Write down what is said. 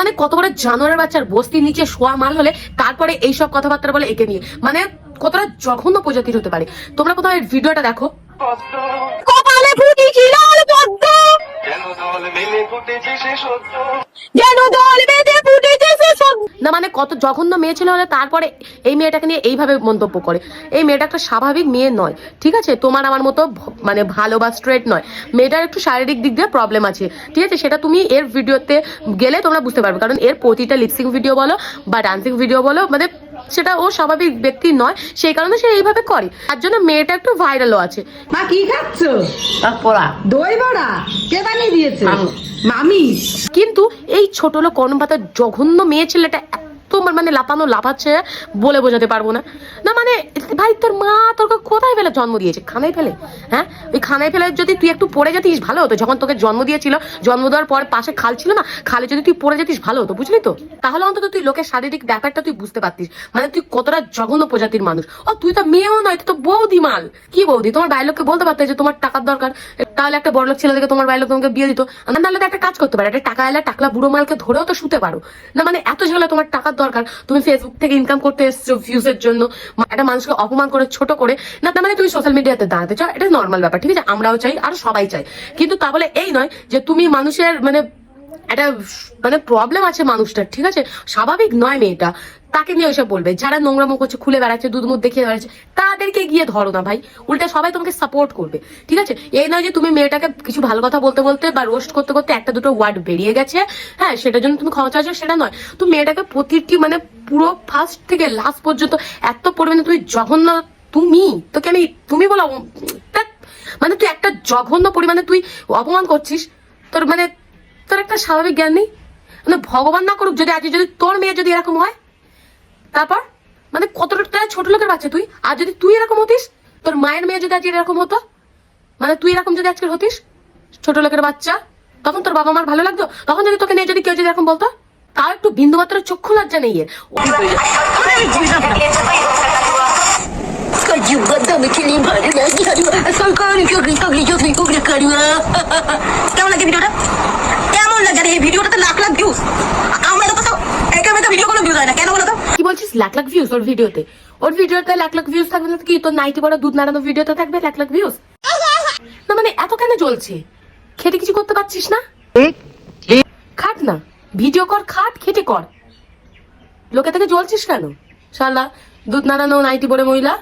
মানে কত বড় জানোয়ারের বাচ্চার বস্তির নিচে শোয়া মাল হলে তারপরে এইসব কথাবার্তা বলে একে নিয়ে, মানে কতটা জঘন্য প্রজাতির হতে পারে। তোমরা কোথাও এই ভিডিওটা দেখো। কপালে ফুটেছে লাল পদ্ম, যেন দল বেঁধে ফুটেছে সে সব। না মানে কত জঘন্য মেয়ে ছিল হলে তারপরে এই মেয়েটাকে নিয়ে এইভাবে মন্তব্য করে। এই মেয়েটা একটা স্বাভাবিক মেয়ে নয়, ঠিক আছে? তোমার আমার মতো মানে ভালো বা স্ট্রেট নয়। মেয়েটার একটু শারীরিক দিক দিয়ে প্রবলেম আছে, ঠিক আছে? সেটা তুমি এর ভিডিওতে গেলে তোমরা বুঝতে পারবে, কারণ এর প্রতিটা লিপসিং ভিডিও বলো বা ডান্সিং ভিডিও বলো, মানে সেটা ও স্বাভাবিক ব্যক্তি নয়, সেই কারণে সে এইভাবে করে। তার জন্য মেয়েটা একটু ভাইরালও আছে। মা কি খাচ্ছ? দই বড়া কে বানিয়ে দিয়েছে? মামি। কিন্তু এই ছোট লোক কর্ণ পাতার জঘন্য মেয়ে ছেলেটা তোমার মানে লাপানো লাফাচ্ছে বলে বোঝাতে পারবো না। না মানে ভাই তোর মা তোকে কোথায় ফেলে জন্ম দিয়েছে? খানায় ফেলে? হ্যাঁ, ওই খানায় ফেলে যদি তুই একটু পড়ে যেতিস ভালো হতো। যখন তোকে জন্ম দিয়েছিল, জন্ম দেওয়ার পর পাশে খাল ছিল না, খালে যদি তুই পড়ে যেতিস ভালো হতো, বুঝলি তো? তাহলে অন্তত তুই লোকের শারীরিক ব্যাপারটা তুই বুঝতে পারতিস, মানে তুই কতটা জঘন্য প্রজাতির মানুষ। ও তুই তো মেয়েও নয়, তুই তো বৌদি মাল। কি বৌদি? তোমার বাইরের লোককে বলতে পারতে যে তোমার টাকার দরকার, তাহলে একটা বড় লোক ছেলে দেখে তোমার বাইরের লোক তোমাকে বিয়ে দিত। নাহলে একটা কাজ করতে পারে, একটা টাকা এলে টাকলা বুড়ো মালকে ধরেও তো শুতে পারো না। মানে এত ঝামেলা, তোমার টাকার দরকার, তুমি ফেসবুক থেকে ইনকাম করতে এসছো ভিউজের জন্য, একটা মানুষকে অপমান করে ছোট করে, না তার মানে তুমি সোশ্যাল মিডিয়াতে দাঁড়াতে চাও, এটা নর্মাল ব্যাপার, ঠিক আছে? আমরাও চাই আর সবাই চাই, কিন্তু তা বলে এই নয় যে তুমি মানুষের মানে একটা মানে প্রবলেম আছে মানুষটার, ঠিক আছে? স্বাভাবিক নয় মেয়েটা, তাকে নিয়ে ওইসব বলবে। যারা নোংরা মুখ হচ্ছে, খুলে বেড়াচ্ছে, দুধ মুখ দেখিয়ে বেড়াচ্ছে, তাদেরকে গিয়ে ধরো না ভাই, উল্টা সবাই তোমাকে সাপোর্ট করবে, ঠিক আছে? এই নয় যে তুমি মেয়েটাকে কিছু ভালো কথা বলতে বলতে বা রোস্ট করতে করতে একটা দুটো ওয়ার্ড বেরিয়ে গেছে, হ্যাঁ, সেটার জন্য তুমি ক্ষমা চাইছো, সেটা নয়। তুমি মেয়েটাকে প্রতিটি মানে পুরো ফার্স্ট থেকে লাস্ট পর্যন্ত এত পরিমাণে তুমি জঘন্য, তুমি তোকে আমি তুমি বলো, মানে তুই একটা জঘন্য পরিমাণে তুই অপমান করছিস। তোর মানে তোর একটা স্বাভাবিক জ্ঞান নেই। মানে ভগবান না করুক যদি আজকে যদি তোর মেয়ে যদি এরকম হয়, তারপর মানে কতটা ছোট লোকের বাচ্চা তুই। আর যদি তুই এরকম হতিস, তোর মায়ের মেয়ে যদি আজকে এরকম হতো, মানে তুই এরকম যদি আজকে হতিস ছোট লোকের বাচ্চা, তখন তোর বাবা মার ভালো লাগতো? তখন যদি তোকে নিয়ে যদি কেউ যদি এরকম বলতো, তাও একটু বিন্দু মাত্র চক্ষু লজ্জা নেই এর। কেমন লাগে ভিডিওটা? কেমন লাগে এই ভিডিওটাতে লাখ লাখ ভিউজ? আমরা তো একেবারে ভিডিও কোনো ভিউজ হয় না, কেন বলো তো? কি বলছিস লাখ লাখ ভিউজ ওর ভিডিওতে? ওর ভিডিওতে লাখ লাখ ভিউজ থাকবে না কি তোর নাইটি বড় দুধ নাড়ানো ভিডিওতে থাকবে লাখ লাখ ভিউজ? না মানে এত কেন জ্বলছে? খেটে কিছু করতে পারছিস না? খাট না, ভিডিও কর, খাট, খেটে কর। লোকে থেকে জ্বলছিস কেন? শালা দুধ নাড়ানো নাইটি পরে মহিলা।